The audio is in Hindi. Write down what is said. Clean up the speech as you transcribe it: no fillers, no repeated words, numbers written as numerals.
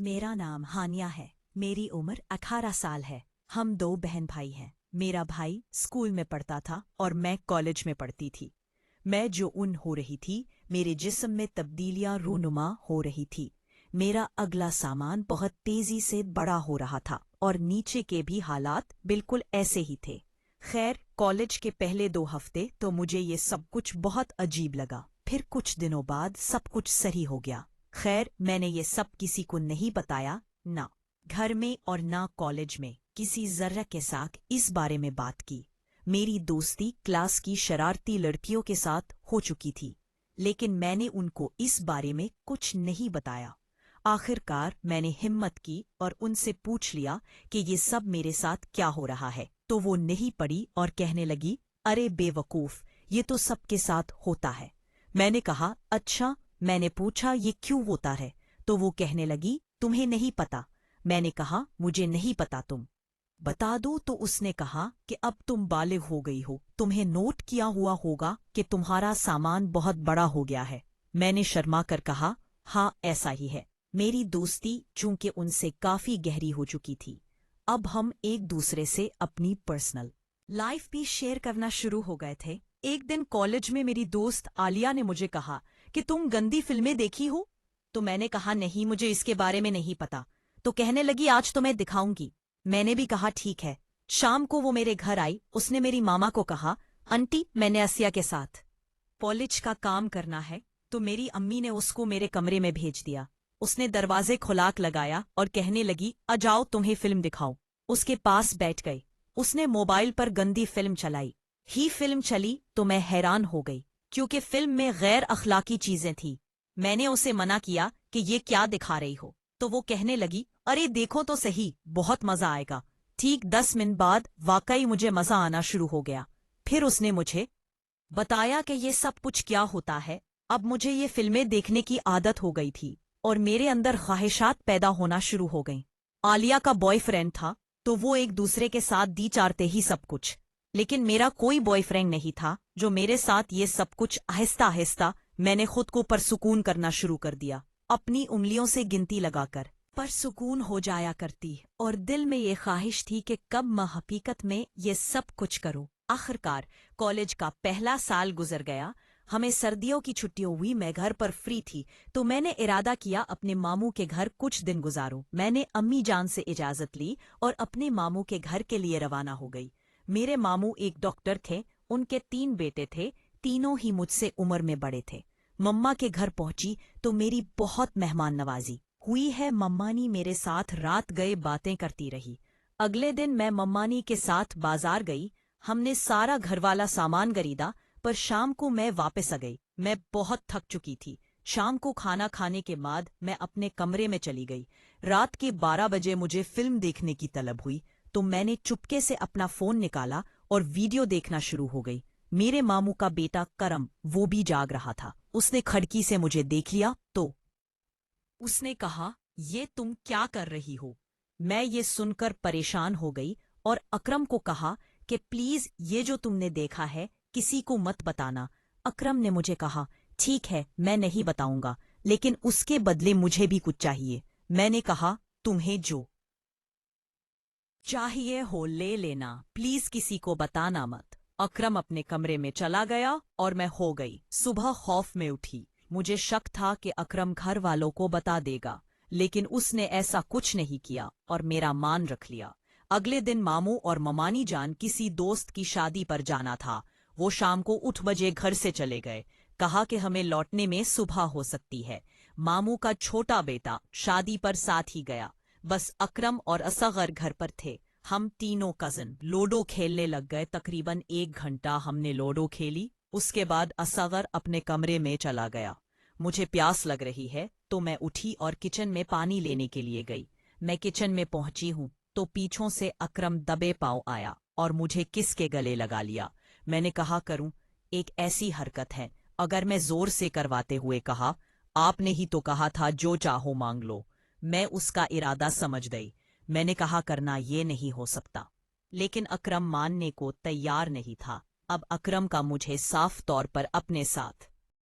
मेरा नाम हानिया है। मेरी उम्र 18 साल है। हम दो बहन भाई हैं। मेरा भाई स्कूल में पढ़ता था और मैं कॉलेज में पढ़ती थी। मैं जो उन हो रही थी, मेरे जिस्म में तब्दीलियां रूनुमा हो रही थी। मेरा अगला सामान बहुत तेजी से बड़ा हो रहा था और नीचे के भी हालात बिल्कुल ऐसे ही थे। खैर, कॉलेज के पहले 2 हफ्ते तो मुझे ये सब कुछ बहुत अजीब लगा। फिर कुछ दिनों बाद सब कुछ सही हो गया। खैर, मैंने ये सब किसी को नहीं बताया, ना घर में और ना कॉलेज में किसी जर्रा के साथ इस बारे में बात की। मेरी दोस्ती क्लास की शरारती लड़कियों के साथ हो चुकी थी, लेकिन मैंने उनको इस बारे में कुछ नहीं बताया। आखिरकार मैंने हिम्मत की और उनसे पूछ लिया कि ये सब मेरे साथ क्या हो रहा है। तो वो नहीं पड़ी और कहने लगी, अरे बेवकूफ, ये तो सबके साथ होता है। मैंने कहा, अच्छा। मैंने पूछा, ये क्यों होता है? तो वो कहने लगी, तुम्हें नहीं पता। मैंने कहा, मुझे नहीं पता, तुम बता दो। तो उसने कहा कि अब तुम बालिग हो गई हो, तुम्हें नोट किया हुआ होगा कि तुम्हारा सामान बहुत बड़ा हो गया है। मैंने शर्मा कर कहा, हाँ ऐसा ही है। मेरी दोस्ती चूंकि उनसे काफी गहरी हो चुकी थी, अब हम एक दूसरे से अपनी पर्सनल लाइफ भी शेयर करना शुरू हो गए थे। एक दिन कॉलेज में मेरी दोस्त आलिया ने मुझे कहा कि तुम गंदी फिल्में देखी हो? तो मैंने कहा, नहीं, मुझे इसके बारे में नहीं पता। तो कहने लगी, आज तो मैं दिखाऊंगी। मैंने भी कहा, ठीक है। शाम को वो मेरे घर आई। उसने मेरी मामा को कहा, आंटी, मैंने असिया के साथ कॉलेज का काम करना है। तो मेरी अम्मी ने उसको मेरे कमरे में भेज दिया। उसने दरवाजे खुलाक लगाया और कहने लगी, आ जाओ, तुम्हें फिल्म दिखाऊं। उसके पास बैठ गई। उसने मोबाइल पर गंदी फिल्म चलाई। फिल्म चली तो मैं हैरान हो गई, क्योंकि फिल्म में गैर अखलाकी चीजें थी। मैंने उसे मना किया कि ये क्या दिखा रही हो। तो वो कहने लगी, अरे देखो तो सही, बहुत मजा आएगा। ठीक 10 मिनट बाद वाकई मुझे मजा आना शुरू हो गया। फिर उसने मुझे बताया कि ये सब कुछ क्या होता है। अब मुझे ये फिल्में देखने की आदत हो गई थी और मेरे अंदर ख्वाहिशात पैदा होना शुरू हो गईं। आलिया का बॉयफ्रेंड था, तो वो एक दूसरे के साथ दी चारते ही सब कुछ। लेकिन मेरा कोई बॉयफ्रेंड नहीं था जो मेरे साथ ये सब कुछ। आहिस्ता आहिस्ता मैंने खुद को परसुकून करना शुरू कर दिया, अपनी उंगलियों से गिनती लगाकर परसुकून हो जाया करती, और दिल में ये ख्वाहिश थी कि कब मैं हकीकत में ये सब कुछ करूं। आखिरकार कॉलेज का पहला साल गुजर गया। हमें सर्दियों की छुट्टियां हुई। मैं घर पर फ्री थी, तो मैंने इरादा किया अपने मामू के घर कुछ दिन गुजारूं। मैंने अम्मी जान से इजाजत ली और अपने मामू के घर के लिए रवाना हो गई। मेरे मामू एक डॉक्टर थे। उनके 3 बेटे थे, तीनों ही मुझसे उम्र में बड़े थे। मम्मा के घर पहुंची तो मेरी बहुत मेहमान नवाजी हुई है। मम्मानी मेरे साथ रात गए बातें करती रही। अगले दिन मैं मम्मानी के साथ बाजार गई। हमने सारा घरवाला सामान खरीदा, पर शाम को मैं वापस आ गई। मैं बहुत थक चुकी थी। शाम को खाना खाने के बाद मैं अपने कमरे में चली गई। रात के 12 बजे मुझे फिल्म देखने की तलब हुई, तो मैंने चुपके से अपना फोन निकाला और वीडियो देखना शुरू हो गई। मेरे मामू का बेटा करम, वो भी जाग रहा था। उसने खिड़की से मुझे देख लिया तो उसने कहा, ये तुम क्या कर रही हो? मैं ये सुनकर परेशान हो गई और अकरम को कहा कि प्लीज ये जो तुमने देखा है किसी को मत बताना। अकरम ने मुझे कहा, ठीक है, मैं नहीं बताऊंगा, लेकिन उसके बदले मुझे भी कुछ चाहिए। मैंने कहा, तुम्हें जो चाहिए हो ले लेना, प्लीज किसी को बताना मत। अकरम अपने कमरे में चला गया और मैं हो गई। सुबह खौफ में उठी। मुझे शक था कि अकरम घर वालों को बता देगा, लेकिन उसने ऐसा कुछ नहीं किया और मेरा मान रख लिया। अगले दिन मामू और ममानी जान किसी दोस्त की शादी पर जाना था। वो शाम को 8 बजे घर से चले गए। कहा कि हमें लौटने में सुबह हो सकती है। मामू का छोटा बेटा शादी पर साथ ही गया। बस अकरम और असगर घर पर थे। हम तीनों कजन लोडो खेलने लग गए। तकरीबन 1 घंटा हमने लोडो खेली। उसके बाद असगर अपने कमरे में चला गया। मुझे प्यास लग रही है, तो मैं उठी और किचन में पानी लेने के लिए गई। मैं किचन में पहुंची हूं तो पीछों से अकरम दबे पांव आया और मुझे किस के गले लगा लिया। मैंने कहा, करूं, एक ऐसी हरकत है। अगर मैं जोर से करवाते हुए कहा, आपने ही तो कहा था जो चाहो मांग लो। मैं उसका इरादा समझ गई। मैंने कहा, करना ये नहीं हो सकता, लेकिन अकरम मानने को तैयार नहीं था। अब अकरम का मुझे साफ तौर पर अपने साथ